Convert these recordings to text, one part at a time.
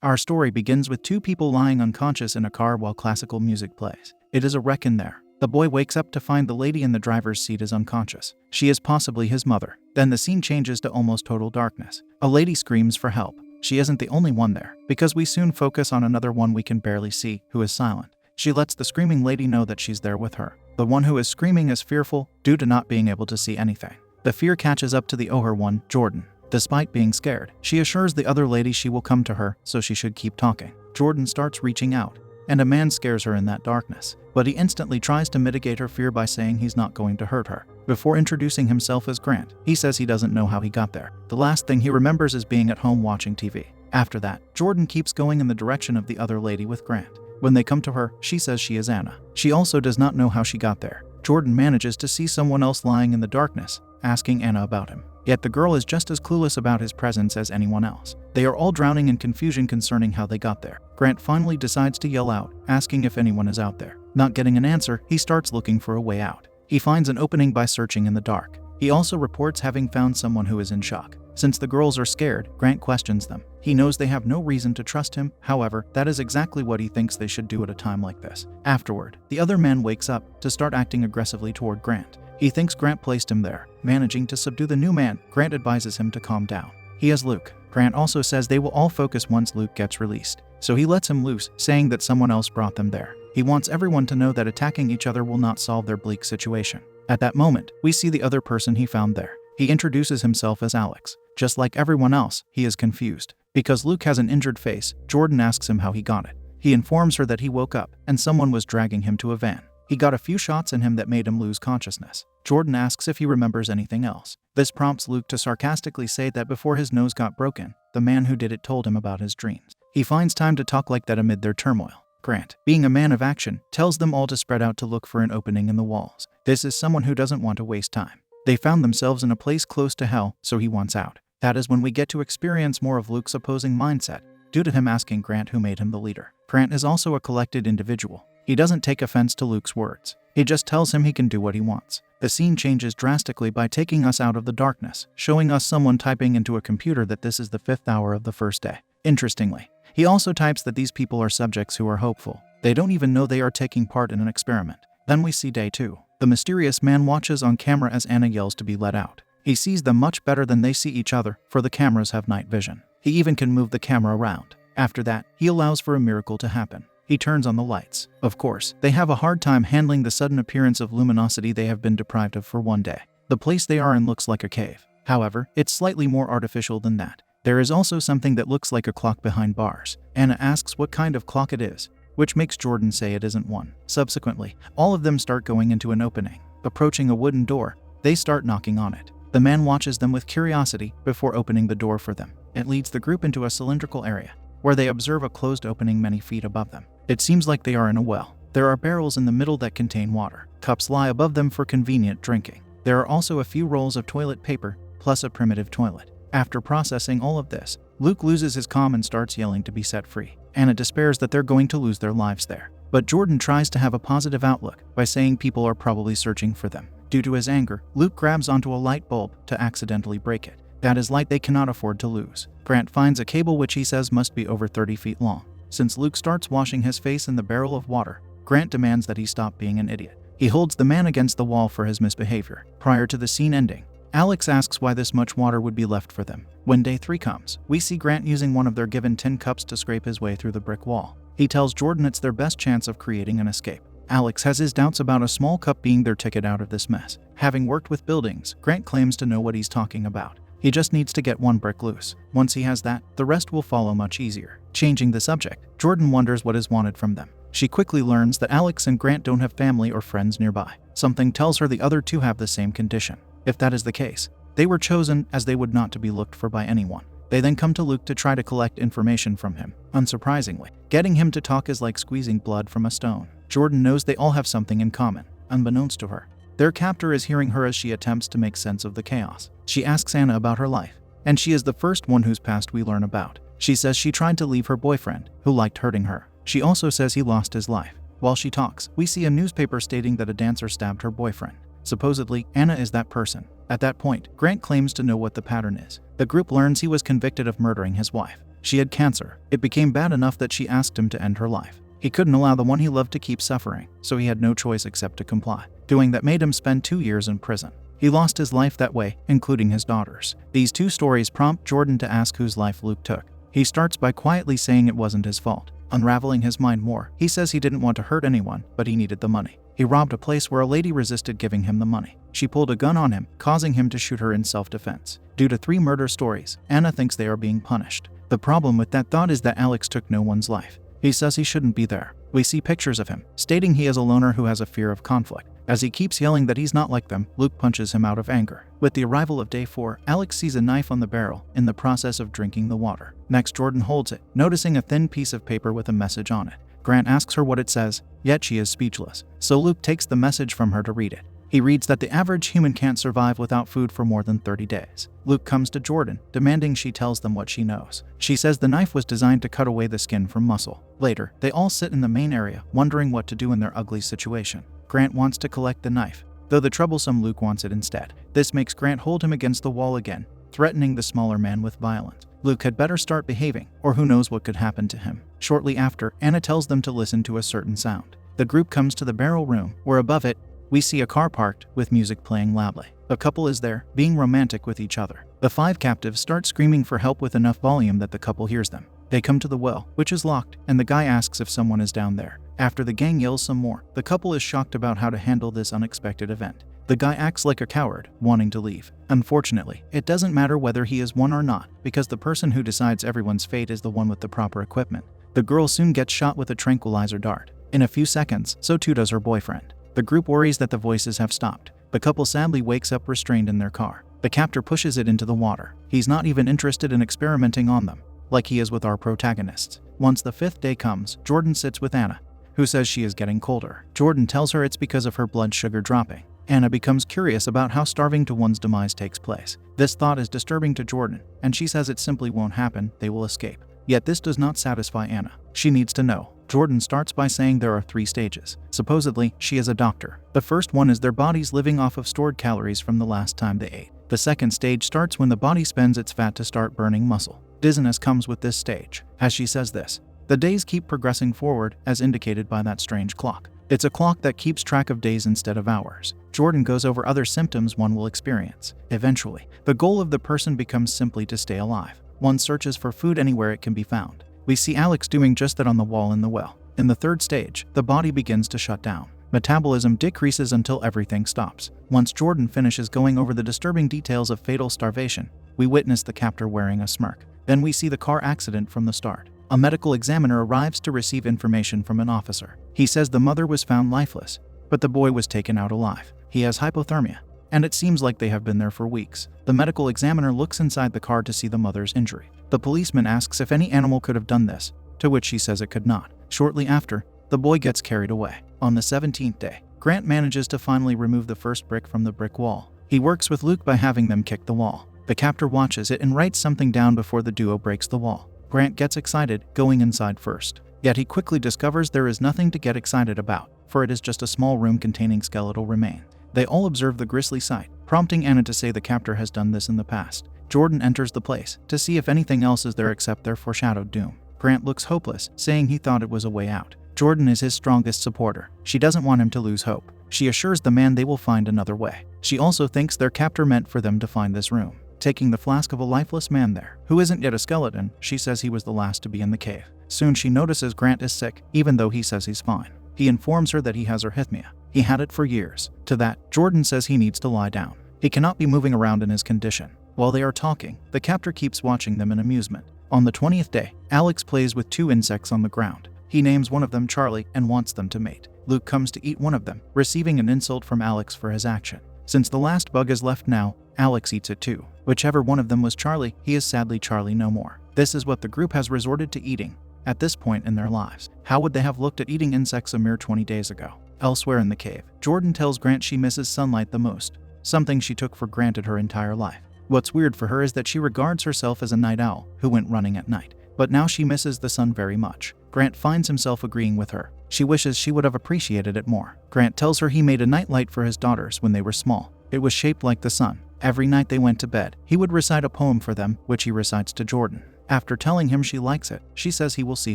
Our story begins with two people lying unconscious in a car while classical music plays. It is a wreck in there. The boy wakes up to find the lady in the driver's seat is unconscious. She is possibly his mother. Then the scene changes to almost total darkness. A lady screams for help. She isn't the only one there, because we soon focus on another one we can barely see, who is silent. She lets the screaming lady know that she's there with her. The one who is screaming is fearful, due to not being able to see anything. The fear catches up to the other one, Jordan. Despite being scared, she assures the other lady she will come to her, so she should keep talking. Jordan starts reaching out, and a man scares her in that darkness, but he instantly tries to mitigate her fear by saying he's not going to hurt her. Before introducing himself as Grant, he says he doesn't know how he got there. The last thing he remembers is being at home watching TV. After that, Jordan keeps going in the direction of the other lady with Grant. When they come to her, she says she is Anna. She also does not know how she got there. Jordan manages to see someone else lying in the darkness, asking Anna about him. Yet the girl is just as clueless about his presence as anyone else. They are all drowning in confusion concerning how they got there. Grant finally decides to yell out, asking if anyone is out there. Not getting an answer, he starts looking for a way out. He finds an opening by searching in the dark. He also reports having found someone who is in shock. Since the girls are scared, Grant questions them. He knows they have no reason to trust him, however, that is exactly what he thinks they should do at a time like this. Afterward, the other man wakes up to start acting aggressively toward Grant. He thinks Grant placed him there. Managing to subdue the new man, Grant advises him to calm down. He has Luke. Grant also says they will all focus once Luke gets released. So he lets him loose, saying that someone else brought them there. He wants everyone to know that attacking each other will not solve their bleak situation. At that moment, we see the other person he found there. He introduces himself as Alex. Just like everyone else, he is confused. Because Luke has an injured face, Jordan asks him how he got it. He informs her that he woke up and someone was dragging him to a van. He got a few shots in him that made him lose consciousness. Jordan asks if he remembers anything else. This prompts Luke to sarcastically say that before his nose got broken, the man who did it told him about his dreams. He finds time to talk like that amid their turmoil. Grant, being a man of action, tells them all to spread out to look for an opening in the walls. This is someone who doesn't want to waste time. They found themselves in a place close to hell, so he wants out. That is when we get to experience more of Luke's opposing mindset, due to him asking Grant who made him the leader. Grant is also a collected individual. He doesn't take offense to Luke's words. He just tells him he can do what he wants. The scene changes drastically by taking us out of the darkness, showing us someone typing into a computer that this is the 5th hour of the first day. Interestingly, he also types that these people are subjects who are hopeful. They don't even know they are taking part in an experiment. Then we see day 2. The mysterious man watches on camera as Anna yells to be let out. He sees them much better than they see each other, for the cameras have night vision. He even can move the camera around. After that, he allows for a miracle to happen. He turns on the lights. Of course, they have a hard time handling the sudden appearance of luminosity they have been deprived of for one day. The place they are in looks like a cave. However, it's slightly more artificial than that. There is also something that looks like a clock behind bars. Anna asks what kind of clock it is, which makes Jordan say it isn't one. Subsequently, all of them start going into an opening. Approaching a wooden door, they start knocking on it. The man watches them with curiosity before opening the door for them. It leads the group into a cylindrical area, where they observe a closed opening many feet above them. It seems like they are in a well. There are barrels in the middle that contain water. Cups lie above them for convenient drinking. There are also a few rolls of toilet paper, plus a primitive toilet. After processing all of this, Luke loses his calm and starts yelling to be set free. Anna despairs that they're going to lose their lives there. But Jordan tries to have a positive outlook by saying people are probably searching for them. Due to his anger, Luke grabs onto a light bulb to accidentally break it. That is light they cannot afford to lose. Grant finds a cable which he says must be over 30 feet long. Since Luke starts washing his face in the barrel of water, Grant demands that he stop being an idiot. He holds the man against the wall for his misbehavior. Prior to the scene ending, Alex asks why this much water would be left for them. When day 3 comes, we see Grant using one of their given tin cups to scrape his way through the brick wall. He tells Jordan it's their best chance of creating an escape. Alex has his doubts about a small cup being their ticket out of this mess. Having worked with buildings, Grant claims to know what he's talking about. He just needs to get one brick loose. Once he has that, the rest will follow much easier. Changing the subject, Jordan wonders what is wanted from them. She quickly learns that Alex and Grant don't have family or friends nearby. Something tells her the other two have the same condition. If that is the case, they were chosen as they would not to be looked for by anyone. They then come to Luke to try to collect information from him. Unsurprisingly, getting him to talk is like squeezing blood from a stone. Jordan knows they all have something in common, unbeknownst to her. Their captor is hearing her as she attempts to make sense of the chaos. She asks Anna about her life, and she is the first one whose past we learn about. She says she tried to leave her boyfriend, who liked hurting her. She also says he lost his life. While she talks, we see a newspaper stating that a dancer stabbed her boyfriend. Supposedly, Anna is that person. At that point, Grant claims to know what the pattern is. The group learns he was convicted of murdering his wife. She had cancer. It became bad enough that she asked him to end her life. He couldn't allow the one he loved to keep suffering, so he had no choice except to comply. Doing that made him spend 2 years in prison. He lost his life that way, including his daughters. These 2 stories prompt Jordan to ask whose life Luke took. He starts by quietly saying it wasn't his fault. Unraveling his mind more, he says he didn't want to hurt anyone, but he needed the money. He robbed a place where a lady resisted giving him the money. She pulled a gun on him, causing him to shoot her in self-defense. Due to 3 murder stories, Anna thinks they are being punished. The problem with that thought is that Alex took no one's life. He says he shouldn't be there. We see pictures of him, stating he is a loner who has a fear of conflict. As he keeps yelling that he's not like them, Luke punches him out of anger. With the arrival of day 4, Alex sees a knife on the barrel, in the process of drinking the water. Next, Jordan holds it, noticing a thin piece of paper with a message on it. Grant asks her what it says, yet she is speechless. So Luke takes the message from her to read it. He reads that the average human can't survive without food for more than 30 days. Luke comes to Jordan, demanding she tells them what she knows. She says the knife was designed to cut away the skin from muscle. Later, they all sit in the main area, wondering what to do in their ugly situation. Grant wants to collect the knife, though the troublesome Luke wants it instead. This makes Grant hold him against the wall again, threatening the smaller man with violence. Luke had better start behaving, or who knows what could happen to him. Shortly after, Anna tells them to listen to a certain sound. The group comes to the barrel room, where above it, we see a car parked, with music playing loudly. A couple is there, being romantic with each other. The 5 captives start screaming for help with enough volume that the couple hears them. They come to the well, which is locked, and the guy asks if someone is down there. After the gang yells some more, the couple is shocked about how to handle this unexpected event. The guy acts like a coward, wanting to leave. Unfortunately, it doesn't matter whether he is one or not, because the person who decides everyone's fate is the one with the proper equipment. The girl soon gets shot with a tranquilizer dart. In a few seconds, so too does her boyfriend. The group worries that the voices have stopped. The couple sadly wakes up restrained in their car. The captor pushes it into the water. He's not even interested in experimenting on them, like he is with our protagonists. Once the 5th day comes, Jordan sits with Anna, who says she is getting colder. Jordan tells her it's because of her blood sugar dropping. Anna becomes curious about how starving to one's demise takes place. This thought is disturbing to Jordan, and she says it simply won't happen, they will escape. Yet this does not satisfy Anna. She needs to know. Jordan starts by saying there are 3 stages. Supposedly, she is a doctor. The first one is their bodies living off of stored calories from the last time they ate. The second stage starts when the body spends its fat to start burning muscle. Dizziness comes with this stage. As she says this, the days keep progressing forward, as indicated by that strange clock. It's a clock that keeps track of days instead of hours. Jordan goes over other symptoms one will experience. Eventually, the goal of the person becomes simply to stay alive. One searches for food anywhere it can be found. We see Alex doing just that on the wall in the well. In the 3rd stage, the body begins to shut down. Metabolism decreases until everything stops. Once Jordan finishes going over the disturbing details of fatal starvation, we witness the captor wearing a smirk. Then we see the car accident from the start. A medical examiner arrives to receive information from an officer. He says the mother was found lifeless, but the boy was taken out alive. He has hypothermia, and it seems like they have been there for weeks. The medical examiner looks inside the car to see the mother's injury. The policeman asks if any animal could have done this, to which she says it could not. Shortly after, the boy gets carried away. On the 17th day, Grant manages to finally remove the first brick from the brick wall. He works with Luke by having them kick the wall. The captor watches it and writes something down before the duo breaks the wall. Grant gets excited, going inside first. Yet he quickly discovers there is nothing to get excited about, for it is just a small room containing skeletal remains. They all observe the grisly sight, prompting Anna to say the captor has done this in the past. Jordan enters the place to see if anything else is there except their foreshadowed doom. Grant looks hopeless, saying he thought it was a way out. Jordan is his strongest supporter. She doesn't want him to lose hope. She assures the man they will find another way. She also thinks their captor meant for them to find this room. Taking the flask of a lifeless man there, who isn't yet a skeleton, she says he was the last to be in the cave. Soon she notices Grant is sick, even though he says he's fine. He informs her that he has arrhythmia. He had it for years. To that, Jordan says he needs to lie down. He cannot be moving around in his condition. While they are talking, the captor keeps watching them in amusement. On the 20th day, Alex plays with 2 insects on the ground. He names one of them Charlie and wants them to mate. Luke comes to eat one of them, receiving an insult from Alex for his action. Since the last bug is left now, Alex eats it too. Whichever one of them was Charlie, he is sadly Charlie no more. This is what the group has resorted to eating at this point in their lives. How would they have looked at eating insects a mere 20 days ago? Elsewhere in the cave, Jordan tells Grant she misses sunlight the most, something she took for granted her entire life. What's weird for her is that she regards herself as a night owl who went running at night, but now she misses the sun very much. Grant finds himself agreeing with her. She wishes she would have appreciated it more. Grant tells her he made a nightlight for his daughters when they were small. It was shaped like the sun. Every night they went to bed, he would recite a poem for them, which he recites to Jordan. After telling him she likes it, she says he will see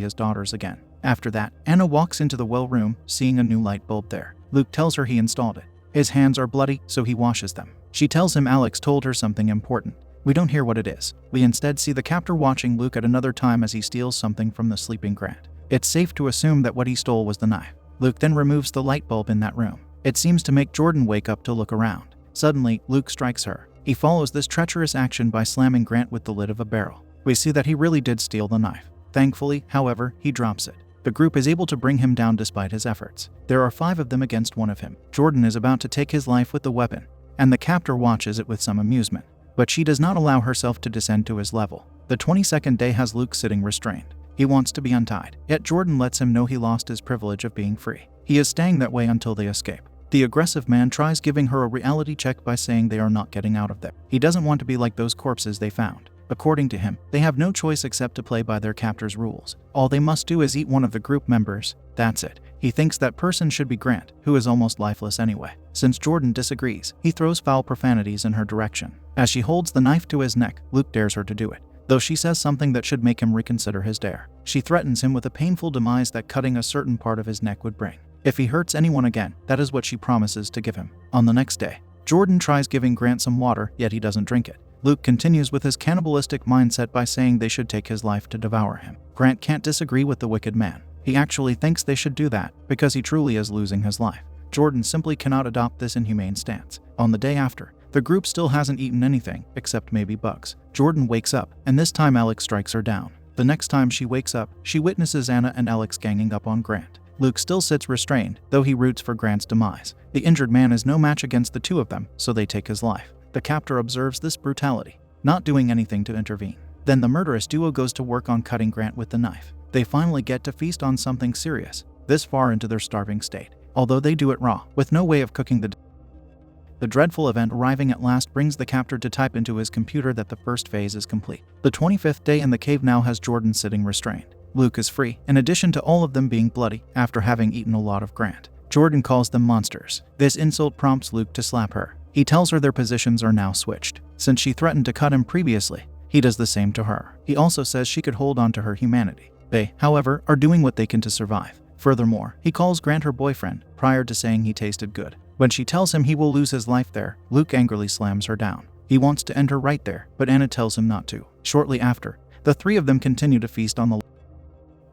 his daughters again. After that, Anna walks into the well room, seeing a new light bulb there. Luke tells her he installed it. His hands are bloody, so he washes them. She tells him Alex told her something important. We don't hear what it is. We instead see the captor watching Luke at another time as he steals something from the sleeping Grant. It's safe to assume that what he stole was the knife. Luke then removes the light bulb in that room. It seems to make Jordan wake up to look around. Suddenly, Luke strikes her. He follows this treacherous action by slamming Grant with the lid of a barrel. We see that he really did steal the knife. Thankfully, however, he drops it. The group is able to bring him down despite his efforts. There are 5 of them against 1 of him. Jordan is about to take his life with the weapon, and the captor watches it with some amusement. But she does not allow herself to descend to his level. The 22nd day has Luke sitting restrained. He wants to be untied, yet Jordan lets him know he lost his privilege of being free. He is staying that way until they escape. The aggressive man tries giving her a reality check by saying they are not getting out of there. He doesn't want to be like those corpses they found. According to him, they have no choice except to play by their captor's rules. All they must do is eat one of the group members. That's it. He thinks that person should be Grant, who is almost lifeless anyway. Since Jordan disagrees, he throws foul profanities in her direction. As she holds the knife to his neck, Luke dares her to do it, though she says something that should make him reconsider his dare. She threatens him with a painful demise that cutting a certain part of his neck would bring. If he hurts anyone again, that is what she promises to give him. On the next day, Jordan tries giving Grant some water, yet he doesn't drink it. Luke continues with his cannibalistic mindset by saying they should take his life to devour him. Grant can't disagree with the wicked man. He actually thinks they should do that, because he truly is losing his life. Jordan simply cannot adopt this inhumane stance. On the day after, the group still hasn't eaten anything, except maybe bugs. Jordan wakes up, and this time Alex strikes her down. The next time she wakes up, she witnesses Anna and Alex ganging up on Grant. Luke still sits restrained, though he roots for Grant's demise. The injured man is no match against the 2 of them, so they take his life. The captor observes this brutality, not doing anything to intervene. Then the murderous duo goes to work on cutting Grant with the knife. They finally get to feast on something serious, this far into their starving state. Although they do it raw, with no way of cooking the dreadful event arriving at last brings the captor to type into his computer that the first phase is complete. The 25th day in the cave now has Jordan sitting restrained. Luke is free, in addition to all of them being bloody after having eaten a lot of Grant. Jordan calls them monsters. This insult prompts Luke to slap her. He tells her their positions are now switched. Since she threatened to cut him previously, he does the same to her. He also says she could hold on to her humanity. They, however, are doing what they can to survive. Furthermore, he calls Grant her boyfriend, prior to saying he tasted good. When she tells him he will lose his life there, Luke angrily slams her down. He wants to end her right there, but Anna tells him not to. Shortly after, the 3 of them continue to feast on the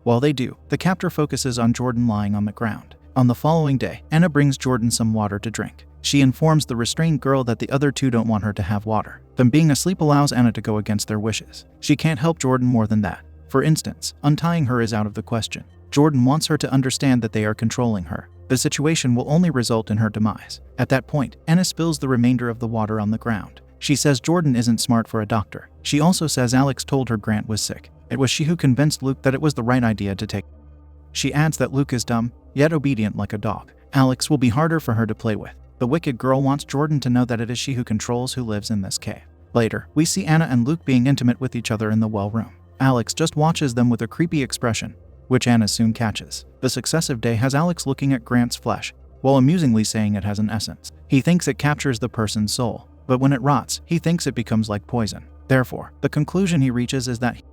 While they do, the captor focuses on Jordan lying on the ground. On the following day, Anna brings Jordan some water to drink. She informs the restrained girl that the other 2 don't want her to have water. Them being asleep allows Anna to go against their wishes. She can't help Jordan more than that. For instance, untying her is out of the question. Jordan wants her to understand that they are controlling her. The situation will only result in her demise. At that point, Anna spills the remainder of the water on the ground. She says Jordan isn't smart for a doctor. She also says Alex told her Grant was sick. It was she who convinced Luke that it was the right idea to take. She adds that Luke is dumb, yet obedient like a dog. Alex will be harder for her to play with. The wicked girl wants Jordan to know that it is she who controls who lives in this cave. Later, we see Anna and Luke being intimate with each other in the well room. Alex just watches them with a creepy expression, which Anna soon catches. The successive day has Alex looking at Grant's flesh, while amusingly saying it has an essence. He thinks it captures the person's soul, but when it rots, he thinks it becomes like poison. Therefore, the conclusion he reaches is that he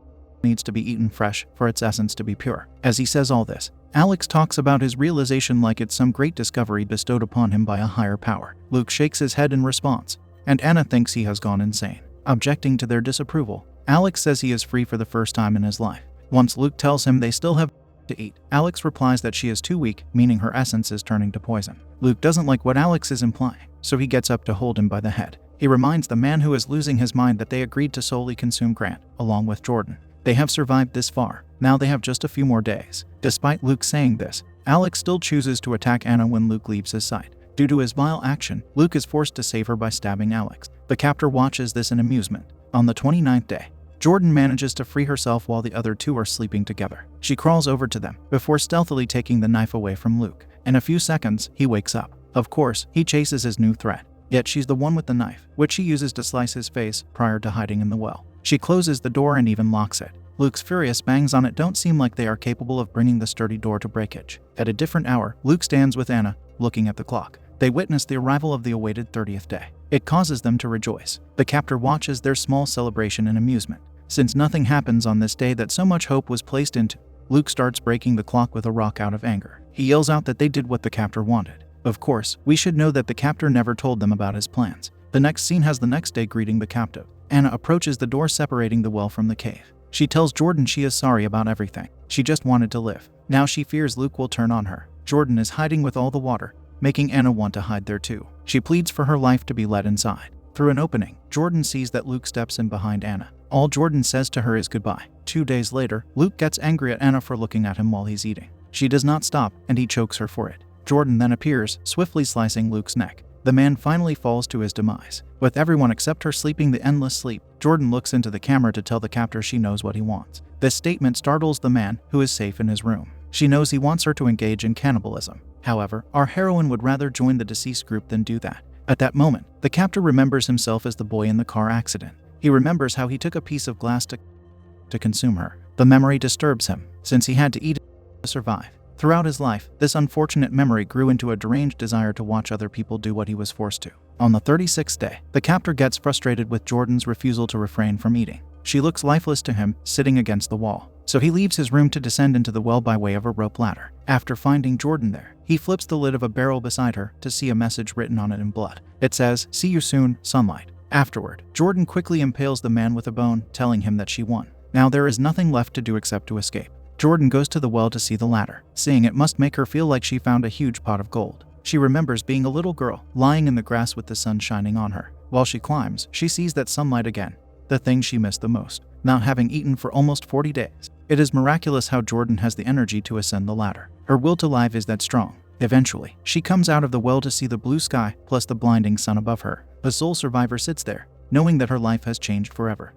needs to be eaten fresh for its essence to be pure. As he says all this, Alex talks about his realization like it's some great discovery bestowed upon him by a higher power. Luke shakes his head in response, and Anna thinks he has gone insane. Objecting to their disapproval, Alex says he is free for the first time in his life. Once Luke tells him they still have to eat, Alex replies that she is too weak, meaning her essence is turning to poison. Luke doesn't like what Alex is implying, so he gets up to hold him by the head. He reminds the man who is losing his mind that they agreed to solely consume Grant, along with Jordan. They have survived this far. Now they have just a few more days. Despite Luke saying this, Alex still chooses to attack Anna when Luke leaves his sight. Due to his vile action, Luke is forced to save her by stabbing Alex. The captor watches this in amusement. On the 29th day, Jordan manages to free herself while the other 2 are sleeping together. She crawls over to them, before stealthily taking the knife away from Luke. In a few seconds, he wakes up. Of course, he chases his new threat. Yet she's the one with the knife, which she uses to slice his face prior to hiding in the well. She closes the door and even locks it. Luke's furious bangs on it don't seem like they are capable of bringing the sturdy door to breakage. At a different hour, Luke stands with Anna, looking at the clock. They witness the arrival of the awaited 30th day. It causes them to rejoice. The captor watches their small celebration in amusement. since nothing happens on this day that so much hope was placed into. Luke starts breaking the clock with a rock out of anger. He yells out that they did what the captor wanted. Of course, we should know that the captor never told them about his plans. The next scene has the next day greeting the captive. Anna approaches the door separating the well from the cave. She tells Jordan she is sorry about everything. She just wanted to live. Now she fears Luke will turn on her. Jordan is hiding with all the water, making Anna want to hide there too. She pleads for her life to be let inside. Through an opening, Jordan sees that Luke steps in behind Anna. All Jordan says to her is goodbye. 2 days later, Luke gets angry at Anna for looking at him while he's eating. She does not stop, and he chokes her for it. Jordan then appears, swiftly slicing Luke's neck. The man finally falls to his demise. With everyone except her sleeping the endless sleep, Jordan looks into the camera to tell the captor she knows what he wants. This statement startles the man, who is safe in his room. She knows he wants her to engage in cannibalism. However, our heroine would rather join the deceased group than do that. At that moment, the captor remembers himself as the boy in the car accident. He remembers how he took a piece of glass to consume her. The memory disturbs him, since he had to eat it to survive. Throughout his life, this unfortunate memory grew into a deranged desire to watch other people do what he was forced to. On the 36th day, the captor gets frustrated with Jordan's refusal to refrain from eating. She looks lifeless to him, sitting against the wall. So he leaves his room to descend into the well by way of a rope ladder. After finding Jordan there, he flips the lid of a barrel beside her to see a message written on it in blood. It says, "See you soon, sunlight." Afterward, Jordan quickly impales the man with a bone, telling him that she won. Now there is nothing left to do except to escape. Jordan goes to the well to see the ladder. Seeing it must make her feel like she found a huge pot of gold. She remembers being a little girl, lying in the grass with the sun shining on her. While she climbs, she sees that sunlight again, the thing she missed the most, not having eaten for almost 40 days. It is miraculous how Jordan has the energy to ascend the ladder. Her will to live is that strong. Eventually, she comes out of the well to see the blue sky plus the blinding sun above her. A sole survivor sits there, knowing that her life has changed forever.